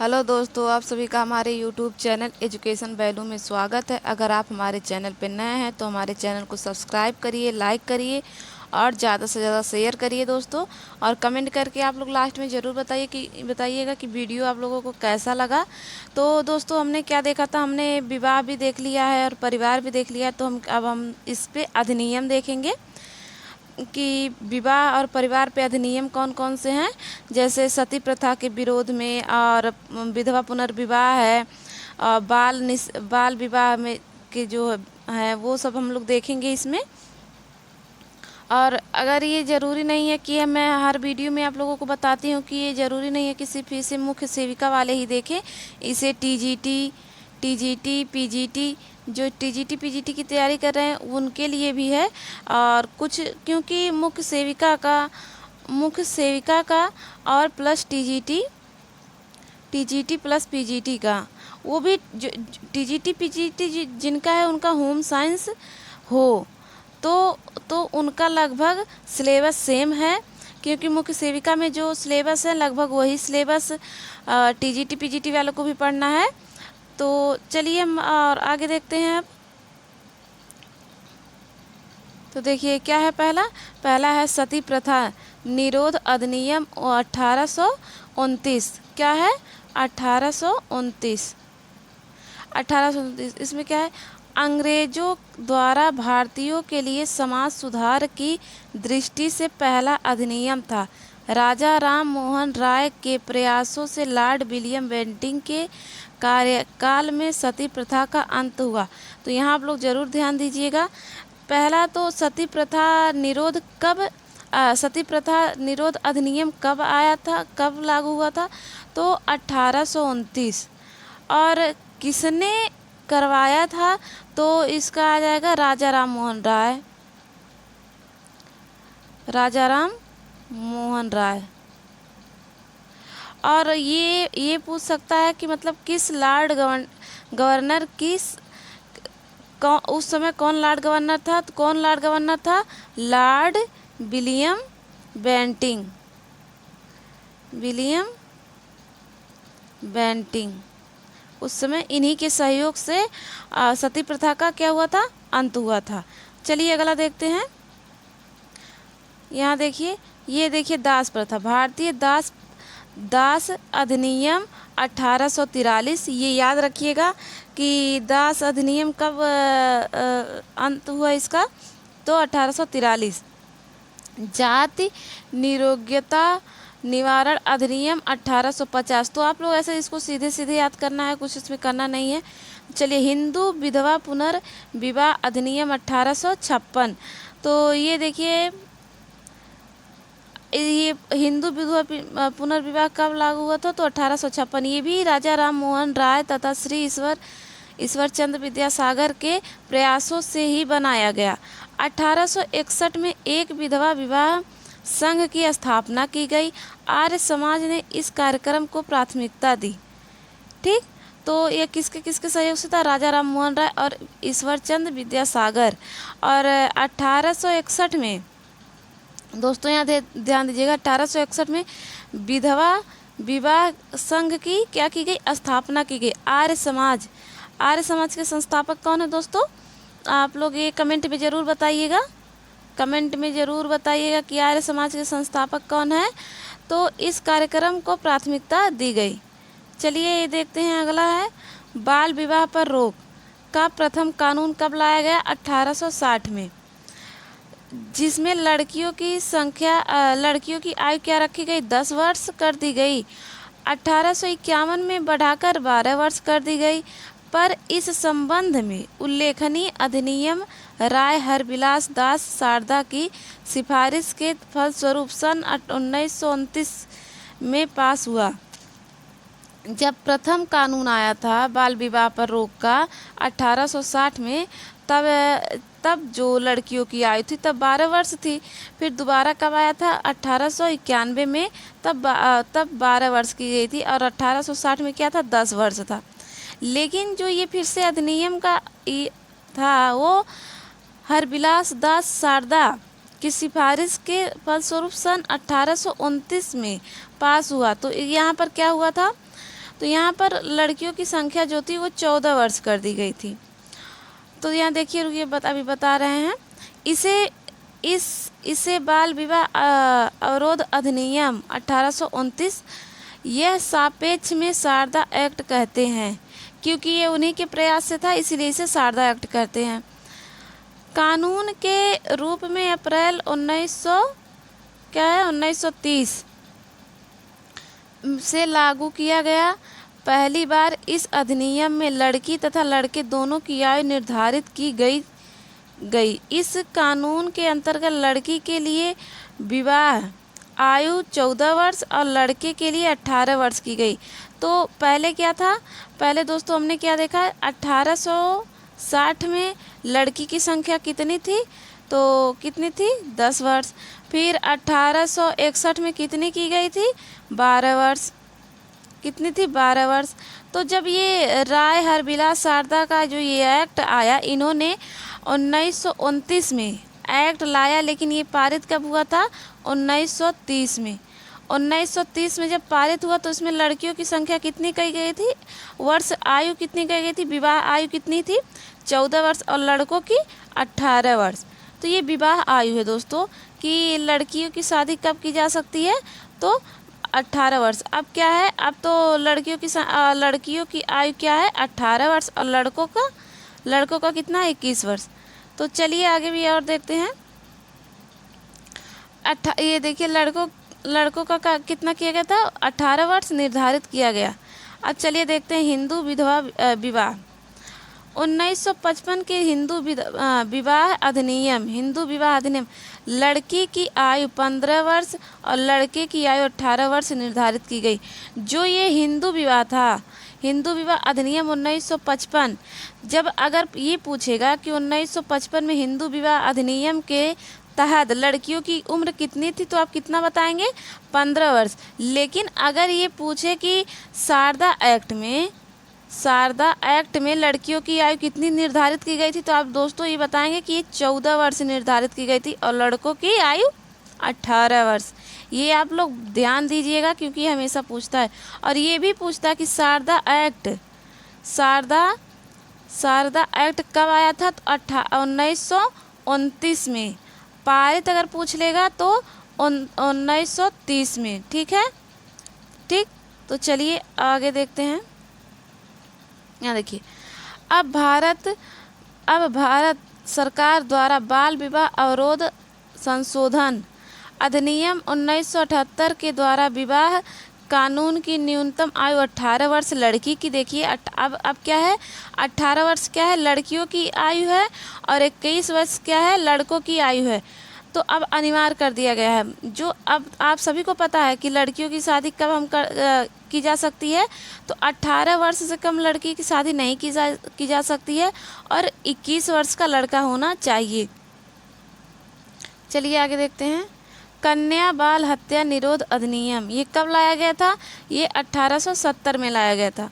Hello दोस्तों, आप सभी का हमारे यूट्यूब चैनल एजुकेशन वैल्यू में स्वागत है। अगर आप हमारे चैनल पर नए हैं तो हमारे चैनल को सब्सक्राइब करिए, लाइक करिए और ज़्यादा से ज़्यादा शेयर करिए दोस्तों। और कमेंट करके आप लोग लास्ट में ज़रूर बताइएगा कि वीडियो आप लोगों को कैसा लगा। तो दोस्तों, हमने क्या देखा था, हमने विवाह भी देख लिया है और परिवार भी देख लिया है। तो अब हम इस पे अधिनियम देखेंगे कि विवाह और परिवार पे अधिनियम कौन कौन से हैं। जैसे सती प्रथा के विरोध में, और विधवा पुनर्विवाह है, और बाल विवाह में के जो है वो सब हम लोग देखेंगे इसमें। और अगर ये ज़रूरी नहीं है कि मैं हर वीडियो में आप लोगों को बताती हूँ कि ये ज़रूरी नहीं है कि सिर्फ इसे मुख्य सेविका वाले ही देखें। इसे टीजीटी पीजीटी, जो टीजीटी पीजीटी की तैयारी कर रहे हैं उनके लिए भी है। और कुछ क्योंकि मुख्य सेविका का और प्लस टीजीटी प्लस पीजीटी का, वो भी जो टीजीटी पीजीटी जिनका है उनका होम साइंस हो तो उनका लगभग सिलेबस सेम है। क्योंकि मुख्य सेविका में जो सिलेबस है लगभग वही सिलेबस टीजीटी पीजीटी वालों को भी पढ़ना है। तो चलिए हम और आगे देखते हैं अब। तो देखिए क्या है, पहला है सती प्रथा निरोध अधिनियम 1829। क्या है? 1829। इसमें क्या है? अंग्रेजों द्वारा भारतीयों के लिए समाज सुधार की दृष्टि से पहला अधिनियम था। राजा राम मोहन राय के प्रयासों से लॉर्ड विलियम बेंटिंग के कार्यकाल में सती प्रथा का अंत हुआ। तो यहाँ आप लोग ज़रूर ध्यान दीजिएगा। पहला तो सती प्रथा निरोध अधिनियम कब आया था, कब लागू हुआ था? तो 1829। और किसने करवाया था? तो इसका आ जाएगा राजा राम मोहन राय। और ये पूछ सकता है कि मतलब किस गवर्नर उस समय कौन लॉर्ड गवर्नर था? तो कौन लॉर्ड गवर्नर था? Lord William Bentinck. उस समय इन्हीं के सहयोग से सती प्रथा का क्या हुआ था? अंत हुआ था। चलिए अगला देखते हैं। यहाँ देखिए, ये देखिए दास प्रथा, भारतीय दास अधिनियम 1843। ये याद रखिएगा कि दास अधिनियम कब अंत हुआ इसका? तो 1843। जाति निरोग्यता निवारण अधिनियम 1850। तो आप लोग ऐसे इसको सीधे सीधे याद करना है, कुछ इसमें करना नहीं है। चलिए, हिंदू विधवा पुनर्विवाह अधिनियम 1856। तो ये देखिए, ये हिंदू विधवा पुनर्विवाह कब लागू हुआ था? तो 1856। ये भी राजा राम मोहन राय तथा श्री ईश्वर चंद्र विद्यासागर के प्रयासों से ही बनाया गया। 1861 में एक विधवा विवाह संघ की स्थापना की गई। आर्य समाज ने इस कार्यक्रम को प्राथमिकता दी। ठीक, तो ये किसके किसके सहयोग से था? राजा राम मोहन राय और ईश्वर चंद्र विद्यासागर। और 1861 में दोस्तों, यहाँ ध्यान दीजिएगा, 1861 में विधवा विवाह संघ की क्या की गई? स्थापना की गई। आर्य समाज के संस्थापक कौन है दोस्तों? आप लोग ये कमेंट में ज़रूर बताइएगा। कि आर्य समाज के संस्थापक कौन है। तो इस कार्यक्रम को प्राथमिकता दी गई। चलिए ये देखते हैं, अगला है बाल विवाह पर रोक का प्रथम कानून कब लाया गया? 1860 में, जिसमें लड़कियों की आयु क्या रखी गई? 10 वर्ष कर दी गई। 1851 में बढ़ाकर 12 वर्ष कर दी गई। पर इस संबंध में उल्लेखनीय अधिनियम राय हरबिलास दास शारदा की सिफारिश के फलस्वरूप सन 1929 में पास हुआ। जब प्रथम कानून आया था बाल विवाह पर रोक का 1860 में, तब जो लड़कियों की आयु थी तब 12 वर्ष थी। फिर दोबारा कब आया था? 1891 में, तब 12 वर्ष की गई थी। और 1860 में क्या था? 10 वर्ष था। लेकिन जो ये फिर से अधिनियम का था वो हरबिलास दास शारदा की सिफारिश के फलस्वरूप सन 1829 में पास हुआ। तो यहाँ पर क्या हुआ था? तो यहाँ पर लड़कियों की संख्या जो थी वो 14 वर्ष कर दी गई थी। तो यहाँ देखिए, रुकिए अभी बता रहे हैं। इसे बाल विवाह अवरोध अधिनियम 1829 यह सापेक्ष में शारदा एक्ट कहते हैं, क्योंकि ये उन्हीं के प्रयास से था, इसीलिए इसे शारदा एक्ट कहते हैं। कानून के रूप में अप्रैल 1930 से लागू किया गया। पहली बार इस अधिनियम में लड़की तथा लड़के दोनों की आयु निर्धारित की गई। इस कानून के अंतर्गत लड़की के लिए विवाह आयु 14 वर्ष और लड़के के लिए 18 वर्ष की गई। तो पहले क्या था, पहले दोस्तों हमने क्या देखा, 1860 में लड़की की संख्या कितनी थी, तो कितनी थी, 10 वर्ष। फिर 1861 में कितनी की गई थी, 12 वर्ष। कितनी थी, 12 वर्ष। तो जब ये राय हरबिलास शारदा का जो ये एक्ट आया, इन्होंने 1929 में एक्ट लाया, लेकिन ये पारित कब हुआ था, 1930 में। 1930 में जब पारित हुआ तो इसमें लड़कियों की संख्या कितनी कही गई थी, वर्ष आयु कितनी कही गई थी, विवाह आयु कितनी थी, 14 वर्ष, और लड़कों की 18 वर्ष। तो ये विवाह आयु है दोस्तों, कि लड़कियों की शादी कब की जा सकती है, तो 18 वर्ष। अब क्या है, अब तो लड़कियों की आयु क्या है, 18 वर्ष, और लड़कों का कितना, 21 वर्ष। तो चलिए आगे भी और देखते हैं। ये देखिए, लड़कों का कितना किया गया था, 18 वर्ष निर्धारित किया गया। अब चलिए देखते हैं हिंदू विधवा विवाह। 1955 के हिंदू विवाह अधिनियम लड़की की आयु 15 वर्ष और लड़के की आयु 18 वर्ष निर्धारित की गई। जो ये हिंदू विवाह था, हिंदू विवाह अधिनियम 1955, जब अगर ये पूछेगा कि 1955 में हिंदू विवाह अधिनियम के तहत लड़कियों की उम्र कितनी थी, तो आप कितना बताएंगे, 15 वर्ष। लेकिन अगर ये पूछे कि शारदा एक्ट में लड़कियों की आयु कितनी निर्धारित की गई थी, तो आप दोस्तों ये बताएंगे कि ये 14 वर्ष निर्धारित की गई थी और लड़कों की आयु 18 वर्ष। ये आप लोग ध्यान दीजिएगा, क्योंकि ये हमेशा पूछता है। और ये भी पूछता है कि शारदा एक्ट कब आया था, तो 1929 में। पारित अगर पूछ लेगा तो 1930 में। ठीक है, ठीक। तो चलिए आगे देखते हैं। यहाँ देखिए, अब भारत सरकार द्वारा बाल विवाह अवरोध संशोधन अधिनियम 1978 के द्वारा विवाह कानून की न्यूनतम आयु 18 वर्ष लड़की की, देखिए अब क्या है, 18 वर्ष क्या है, लड़कियों की आयु है, और 21 वर्ष क्या है, लड़कों की आयु है। तो अब अनिवार्य कर दिया गया है। जो अब आप सभी को पता है कि लड़कियों की शादी कब की जा सकती है, तो 18 वर्ष से कम लड़की की शादी नहीं की जा सकती है, और 21 वर्ष का लड़का होना चाहिए। चलिए आगे देखते हैं। कन्या बाल हत्या निरोध अधिनियम, ये कब लाया गया था, ये 1870 में लाया गया था।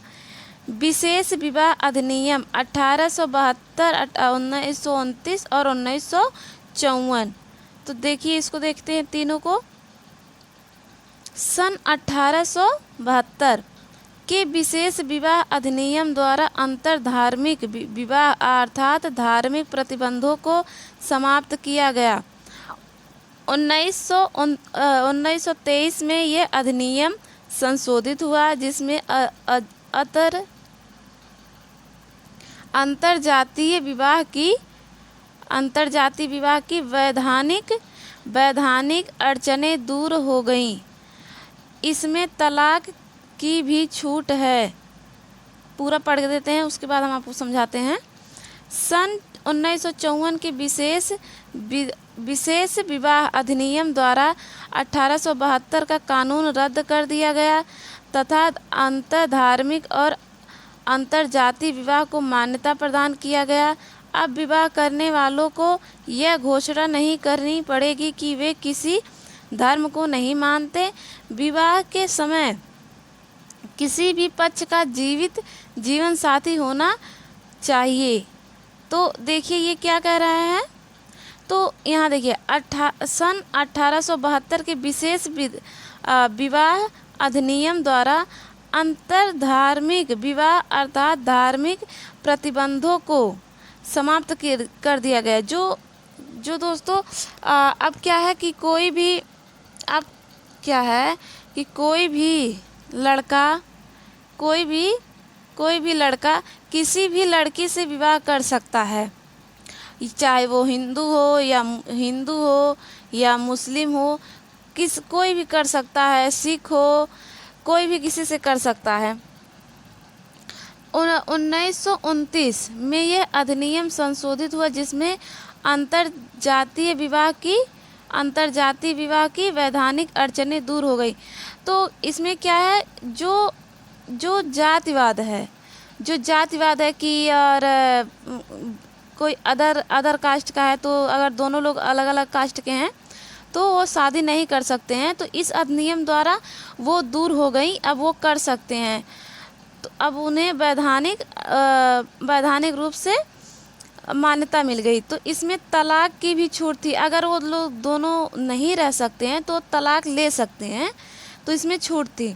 विशेष विवाह अधिनियम 1872, 1929 और 1954। तो देखिए, इसको देखते हैं तीनों को। सन 1872 के विशेष विवाह अधिनियम द्वारा अंतर धार्मिक विवाह अर्थात धार्मिक प्रतिबंधों को समाप्त किया गया। 1923 में यह अधिनियम संशोधित हुआ, जिसमें अंतरजातीय विवाह की वैधानिक अड़चनें दूर हो गईं। इसमें तलाक की भी छूट है। पूरा पढ़ देते हैं, उसके बाद हम आपको समझाते हैं। सन 1954 के विशेष विवाह अधिनियम द्वारा 1872 का कानून रद्द कर दिया गया तथा अंतरधार्मिक और अंतरजातीय विवाह को मान्यता प्रदान किया गया। अब विवाह करने वालों को यह घोषणा नहीं करनी पड़ेगी कि वे किसी धर्म को नहीं मानते। विवाह के समय किसी भी पक्ष का जीवित जीवन साथी होना चाहिए। तो देखिए ये क्या कह रहा है, तो यहाँ देखिए सन 1872 के विशेष विवाह अधिनियम द्वारा अंतरधार्मिक विवाह अर्थात धार्मिक प्रतिबंधों को समाप्त कर दिया गया। जो जो दोस्तों अब क्या है कि कोई भी अब क्या है कि कोई भी लड़का किसी भी लड़की से विवाह कर सकता है, चाहे वो हिंदू हो या मुस्लिम हो, कोई भी कर सकता है, सिख हो, कोई भी किसी से कर सकता है। 1929 में यह अधिनियम संशोधित हुआ जिसमें अंतरजातीय विवाह की वैधानिक अड़चनें दूर हो गई। तो इसमें क्या है, जो जातिवाद है कि यार कोई अदर कास्ट का है, तो अगर दोनों लोग अलग अलग कास्ट के हैं तो वो शादी नहीं कर सकते हैं, तो इस अधिनियम द्वारा वो दूर हो गई, अब वो कर सकते हैं। तो अब उन्हें वैधानिक रूप से मान्यता मिल गई। तो इसमें तलाक की भी छूट थी, अगर वो लोग दोनों नहीं रह सकते हैं तो तलाक ले सकते हैं, तो इसमें छूट थी।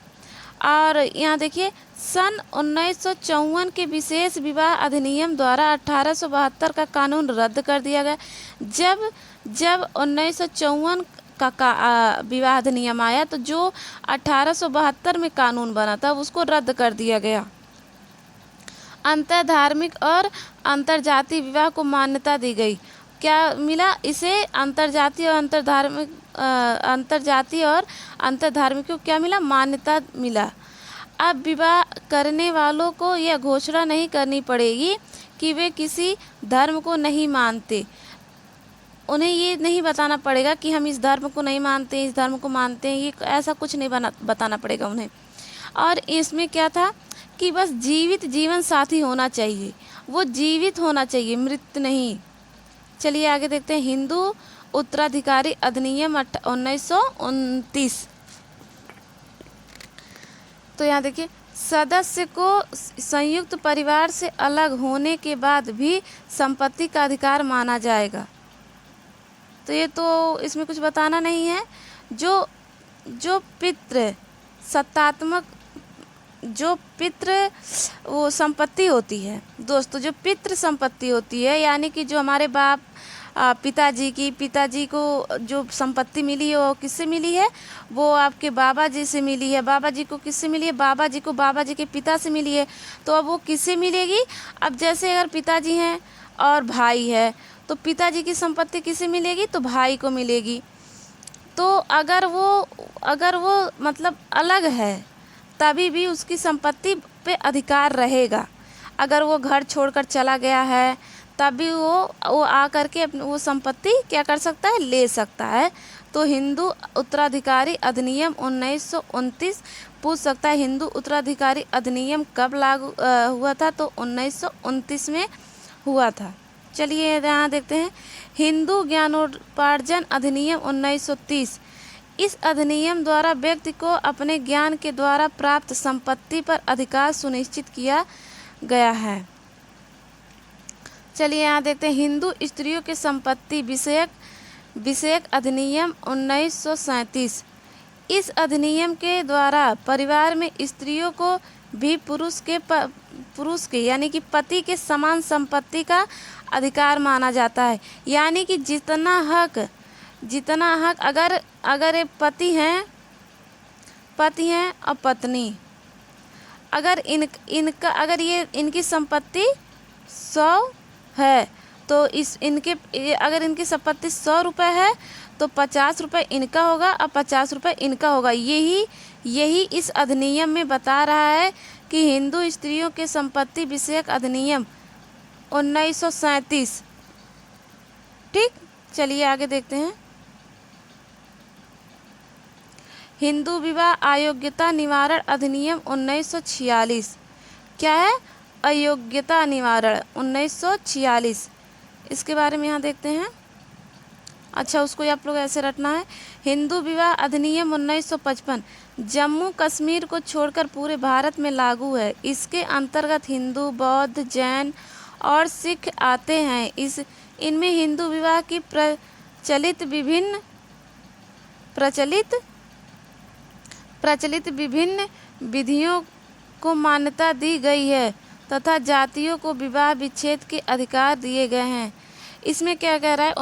और यहाँ देखिए, सन 1954 के विशेष विवाह अधिनियम द्वारा 1872 का कानून रद्द कर दिया गया। जब 1954 का विवाह अधिनियम आया तो जो 1872 में कानून बना था उसको रद्द कर दिया गया। अंतरधार्मिक और अंतरजातीय विवाह को मान्यता दी गई। क्या मिला इसे? अंतरजातीय और अंतरधार्मिक को क्या मिला? मान्यता मिला। अब विवाह करने वालों को यह घोषणा नहीं करनी पड़ेगी कि वे किसी धर्म को नहीं मानते। उन्हें ये नहीं बताना पड़ेगा कि हम इस धर्म को नहीं मानते, इस धर्म को मानते हैं, ये ऐसा कुछ नहीं बताना पड़ेगा उन्हें। और इसमें क्या था कि बस जीवित जीवन साथी होना चाहिए, वो जीवित होना चाहिए, मृत नहीं। चलिए आगे देखते हैं। हिंदू उत्तराधिकारी अधिनियम 1929। तो यहाँ देखिए, सदस्य को संयुक्त परिवार से अलग होने के बाद भी संपत्ति का अधिकार माना जाएगा। तो ये तो इसमें कुछ बताना नहीं है। जो पितृ वो संपत्ति होती है दोस्तों, जो पितृ संपत्ति होती है, यानी कि जो हमारे पिताजी को जो संपत्ति मिली है वो किससे मिली है? वो आपके बाबा जी से मिली है। बाबा जी को किससे मिली है? बाबा जी को बाबा जी के पिता से मिली है। तो अब वो किससे मिलेगी? अब जैसे अगर पिताजी हैं और भाई है तो पिताजी की संपत्ति किसे मिलेगी? तो भाई को मिलेगी। तो अगर वो मतलब अलग है तभी भी उसकी संपत्ति पे अधिकार रहेगा। अगर वो घर छोड़कर चला गया है तब भी वो आकर के वो संपत्ति क्या कर सकता है? ले सकता है। तो हिंदू उत्तराधिकारी अधिनियम 1929 पूछ सकता है, हिंदू उत्तराधिकारी अधिनियम कब लागू हुआ था? तो 1929 में हुआ था। चलिए यहाँ देखते हैं। हिंदू ज्ञानोपार्जन अधिनियम 1930। इस अधिनियम द्वारा व्यक्ति को अपने ज्ञान के द्वारा प्राप्त संपत्ति पर अधिकार सुनिश्चित किया गया है। चलिए यहाँ देखते हैं। हिंदू स्त्रियों के संपत्ति विषयक अधिनियम 1937। इस अधिनियम के द्वारा परिवार में स्त्रियों को भी पुरुष के यानी कि पति के समान संपत्ति का अधिकार माना जाता है। यानी कि जितना हक अगर ये पति हैं और पत्नी, अगर इनकी संपत्ति 100 है तो अगर इनकी संपत्ति 100 रुपये है तो 50 रुपये इनका होगा और 50 रुपये इनका होगा। यही इस अधिनियम में बता रहा है कि हिंदू स्त्रियों के संपत्ति विषयक अधिनियम 1937। ठीक, चलिए आगे देखते हैं। हिंदू विवाह अयोग्यता निवारण अधिनियम 1946। क्या है? अयोग्यता निवारण 1946। इसके बारे में यहाँ देखते हैं। अच्छा, उसको आप लोग ऐसे रटना है। हिंदू विवाह अधिनियम 1955 जम्मू कश्मीर को छोड़कर पूरे भारत में लागू है। इसके अंतर्गत हिंदू, बौद्ध, जैन और सिख आते हैं। इनमें हिंदू विवाह की प्रचलित विभिन्न विधियों को मान्यता दी गई है तथा जातियों को विवाह विच्छेद के अधिकार दिए गए हैं। इसमें क्या कह रहा है,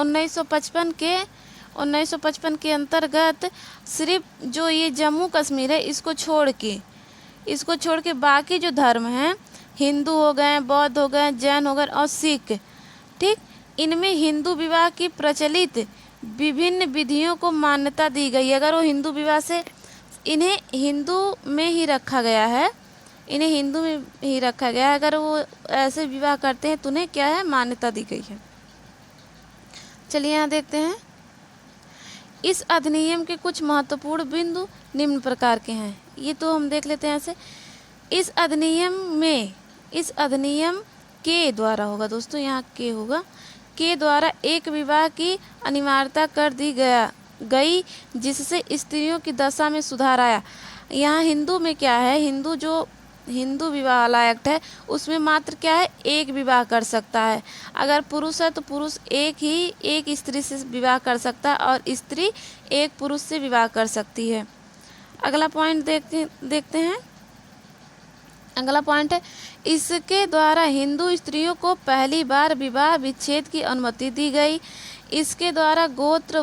1955 के अंतर्गत सिर्फ जो ये जम्मू कश्मीर है इसको छोड़ के बाकी जो धर्म हैं, हिंदू हो गए, बौद्ध हो गए, जैन हो गए और सिख, ठीक, इनमें हिंदू विवाह की प्रचलित विभिन्न विधियों को मान्यता दी गई है। अगर वो हिंदू विवाह से इन्हें हिंदू में ही रखा गया है, अगर वो ऐसे विवाह करते हैं तो उन्हें क्या है, मान्यता दी गई है। चलिए यहाँ देखते हैं, इस अधिनियम के कुछ महत्वपूर्ण बिंदु निम्न प्रकार के हैं। ये तो हम देख लेते हैं ऐसे। इस अधिनियम के द्वारा होगा दोस्तों, यहाँ के होगा, के द्वारा एक विवाह की अनिवार्यता कर दी गई जिससे स्त्रियों की दशा में सुधार आया। यहाँ हिंदू में क्या है, हिंदू विवाह वाला एक्ट है, उसमें मात्र क्या है, एक विवाह कर सकता है। अगर पुरुष है तो पुरुष एक स्त्री से विवाह कर सकता है और स्त्री एक पुरुष से विवाह कर सकती है। अगला पॉइंट देखते हैं। अगला पॉइंट है, इसके द्वारा हिंदू स्त्रियों को पहली बार विवाह विच्छेद की अनुमति दी गई। इसके द्वारा गोत्र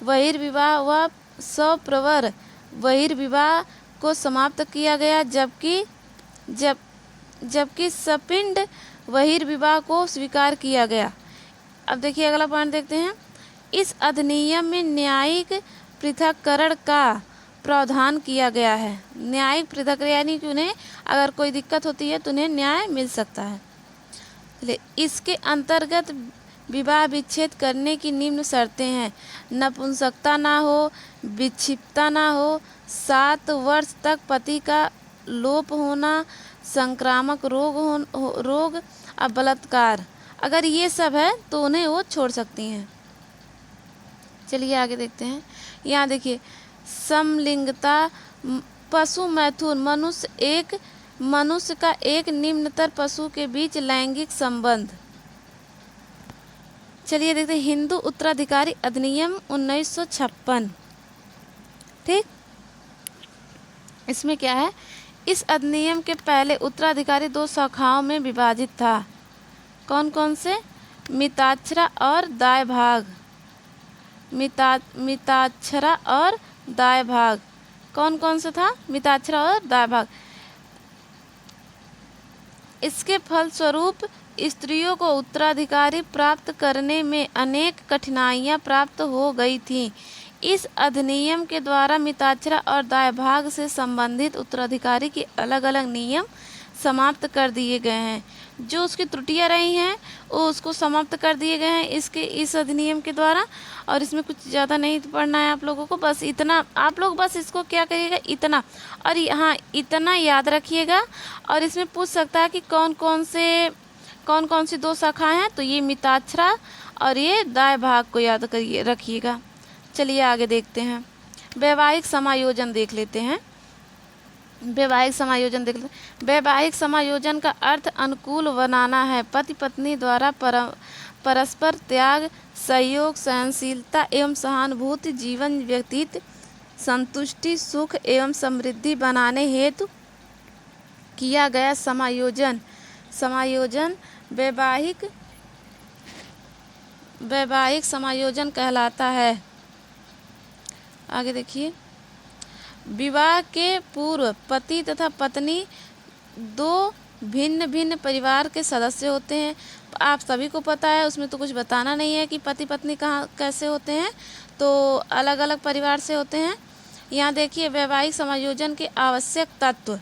बहिर्विवाह व सप्रवर बहिर्विवाह को समाप्त किया गया, जबकि सपिंड बहिर्विवाह को स्वीकार किया गया। अब देखिए अगला पॉइंट देखते हैं। इस अधिनियम में न्यायिक पृथक्करण का प्रावधान किया गया है। न्यायिक पृथक यानी कि उन्हें अगर कोई दिक्कत होती है तो उन्हें न्याय मिल सकता है। इसके अंतर्गत विवाह विच्छेद करने की निम्न शर्तें हैं, नपुंसकता ना हो, विक्षिप्तता ना हो, 7 वर्ष तक पति का लोप होना, संक्रामक रोग और बलात्कार, अगर ये सब है तो उन्हें वो छोड़ सकती हैं। चलिए आगे देखते हैं। यहाँ देखिए, समलिंगता, पशु मैथुन, मनुष्य का एक निम्नतर पशु के बीच लैंगिक संबंध। चलिए देखते हैं, हिंदू उत्तराधिकारी अधिनियम 1956, ठीक, इसमें क्या है, इस अधिनियम के पहले उत्तराधिकारी 2 शाखाओं में विभाजित था। कौन कौन से, मिताक्षरा और दाय भाग। मिताक्षरा और दाय भाग कौन कौन सा था, मिताक्षरा और दाय भाग। इसके फलस्वरूप स्त्रियों को उत्तराधिकारी प्राप्त करने में अनेक कठिनाइयां प्राप्त हो गई थीं। इस अधिनियम के द्वारा मिताक्षरा और दाय भाग से संबंधित उत्तराधिकारी के अलग अलग नियम समाप्त कर दिए गए हैं। जो उसकी त्रुटियां रही हैं वो उसको समाप्त कर दिए गए हैं इस अधिनियम के द्वारा। और इसमें कुछ ज़्यादा नहीं पढ़ना है आप लोगों को, बस इतना आप लोग बस इसको क्या करिएगा, इतना, और हाँ इतना याद रखिएगा। और इसमें पूछ सकता है कि कौन कौन सी 2 शाखाएं हैं, तो ये मिताक्षरा और ये दाय भाग को याद करिए रखिएगा। चलिए आगे देखते हैं, वैवाहिक समायोजन देख लेते हैं। वैवाहिक समायोजन का अर्थ अनुकूल बनाना है। पति पत्नी द्वारा परस्पर त्याग, सहयोग, सहनशीलता एवं सहानुभूति जीवन व्यतीत, संतुष्टि, सुख एवं समृद्धि बनाने हेतु किया गया समायोजन वैवाहिक समायोजन कहलाता है। आगे देखिए, विवाह के पूर्व पति तथा पत्नी 2 भिन्न भिन्न परिवार के सदस्य होते हैं। आप सभी को पता है, उसमें तो कुछ बताना नहीं है कि पति पत्नी कहाँ कैसे होते हैं, तो अलग अलग परिवार से होते हैं। यहाँ देखिए, वैवाहिक समायोजन के आवश्यक तत्व,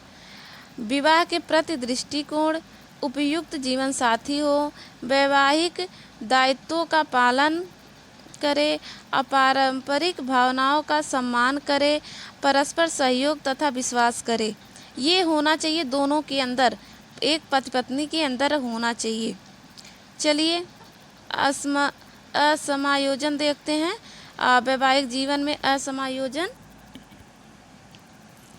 विवाह के प्रति दृष्टिकोण, उपयुक्त जीवन साथी हो, वैवाहिक दायित्वों का पालन करे, अपारंपरिक भावनाओं का सम्मान करे, परस्पर सहयोग तथा विश्वास करे। ये होना चाहिए दोनों के अंदर, एक पति पत्नी के अंदर होना चाहिए। चलिए असमायोजन देखते हैं। वैवाहिक जीवन में असमायोजन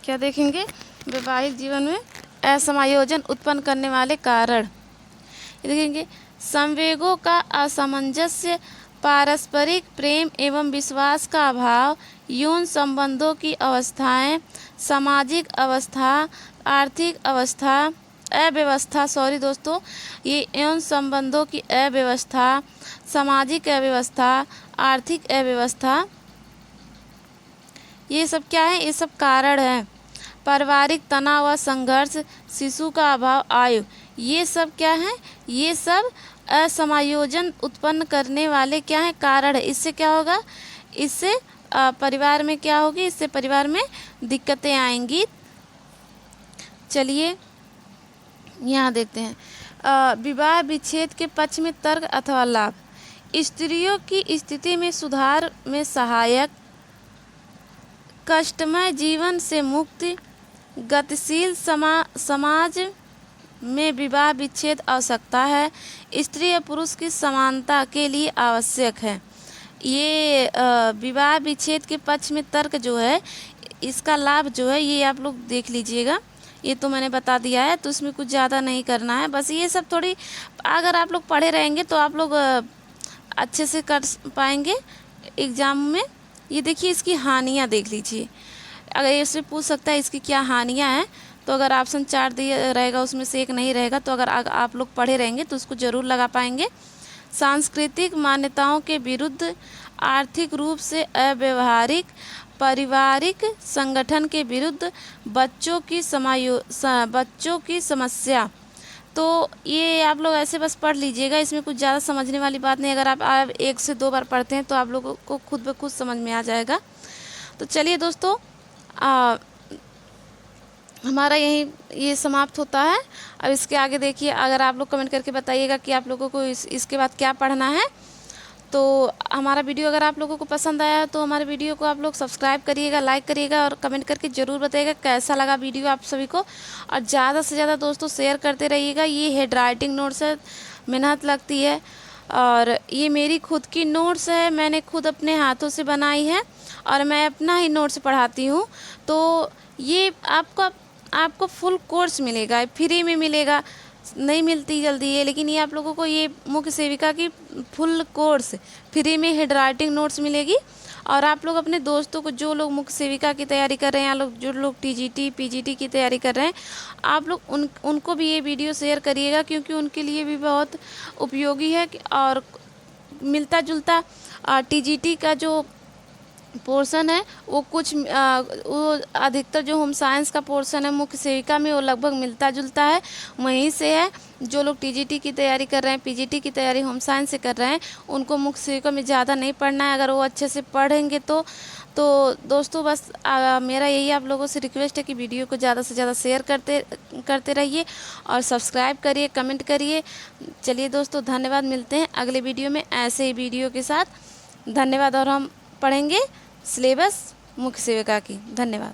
क्या देखेंगे, वैवाहिक जीवन में असमायोजन उत्पन्न करने वाले कारण देखेंगे। संवेगों का असमंजस्य, पारस्परिक प्रेम एवं विश्वास का अभाव, यौन संबंधों की अवस्थाएं, सामाजिक अवस्था आर्थिक अव्यवस्था सॉरी दोस्तों, ये यौन संबंधों की अव्यवस्था, सामाजिक अव्यवस्था, आर्थिक अव्यवस्था, ये सब क्या है, ये सब कारण है। पारिवारिक तनाव व संघर्ष, शिशु का अभाव, आयु, ये सब क्या है, ये सब असमायोजन उत्पन्न करने वाले क्या है, कारण है। इससे क्या होगा, इससे परिवार में क्या होगी, इससे परिवार में दिक्कतें आएंगी। चलिए यहाँ देखते हैं विवाह विच्छेद के पक्ष में तर्क अथवा लाभ। स्त्रियों की स्थिति में सुधार में सहायक, कष्टमय जीवन से मुक्ति, गतिशील समाज में विवाह विच्छेद आवश्यकता है, स्त्री और पुरुष की समानता के लिए आवश्यक है। ये विवाह विच्छेद के पक्ष में तर्क जो है, इसका लाभ जो है ये आप लोग देख लीजिएगा। ये तो मैंने बता दिया है, तो इसमें कुछ ज़्यादा नहीं करना है। बस ये सब थोड़ी अगर आप लोग पढ़े रहेंगे तो आप लोग अच्छे से कर पाएंगे एग्ज़ाम में। ये देखिए, इसकी हानियाँ देख लीजिए। अगर इससे पूछ सकता है इसकी क्या हानियाँ हैं, तो अगर ऑप्शन 4 दिया रहेगा उसमें से एक नहीं रहेगा, तो अगर आप लोग पढ़े रहेंगे तो उसको ज़रूर लगा पाएंगे। सांस्कृतिक मान्यताओं के विरुद्ध, आर्थिक रूप से अव्यवहारिक, पारिवारिक संगठन के विरुद्ध, बच्चों की समस्या। तो ये आप लोग ऐसे बस पढ़ लीजिएगा, इसमें कुछ ज़्यादा समझने वाली बात नहीं। अगर आप 1 से 2 बार पढ़ते हैं तो आप लोगों को खुद ब खुद समझ में आ जाएगा। तो चलिए दोस्तों, हमारा ये समाप्त होता है। अब इसके आगे देखिए, अगर आप लोग कमेंट करके बताइएगा कि आप लोगों को इसके बाद क्या पढ़ना है। तो हमारा वीडियो अगर आप लोगों को पसंद आया तो हमारे वीडियो को आप लोग सब्सक्राइब करिएगा, लाइक करिएगा और कमेंट करके ज़रूर बताइएगा कैसा लगा वीडियो आप सभी को। और ज़्यादा से ज़्यादा दोस्तों शेयर करते रहिएगा। ये हैंड राइटिंग नोट्स है, मेहनत लगती है, और ये मेरी खुद की नोट्स है, मैंने खुद अपने हाथों से बनाई है और मैं अपना ही नोट्स पढ़ाती हूँ। तो ये आपको फुल कोर्स मिलेगा, फ्री में मिलेगा, नहीं मिलती जल्दी है, लेकिन ये आप लोगों को ये मुख्य सेविका की फुल कोर्स फ्री में हैंड राइटिंग नोट्स मिलेगी। और आप लोग अपने दोस्तों को, जो लोग मुख्य सेविका की तैयारी कर रहे हैं, जो लोग टीजीटी पीजीटी की तैयारी कर रहे हैं, आप लोग उनको भी ये वीडियो शेयर करिएगा, क्योंकि उनके लिए भी बहुत उपयोगी है। और मिलता जुलता टीजीटी का जो पोर्शन है वो वो अधिकतर जो होम साइंस का पोर्शन है मुख्य सेविका में, वो लगभग मिलता जुलता है, वहीं से है। जो लोग टीजीटी की तैयारी कर रहे हैं, पीजीटी की तैयारी होम साइंस से कर रहे हैं, उनको मुख्य सेविका में ज़्यादा नहीं पढ़ना है। अगर वो अच्छे से पढ़ेंगे तो दोस्तों बस मेरा यही आप लोगों से रिक्वेस्ट है कि वीडियो को ज़्यादा से ज़्यादा शेयर करते रहिए और सब्सक्राइब करिए, कमेंट करिए। चलिए दोस्तों, धन्यवाद। मिलते हैं अगले वीडियो में ऐसे ही वीडियो के साथ। धन्यवाद। और हम पढ़ेंगे सिलेबस मुख्य सेविका की। धन्यवाद।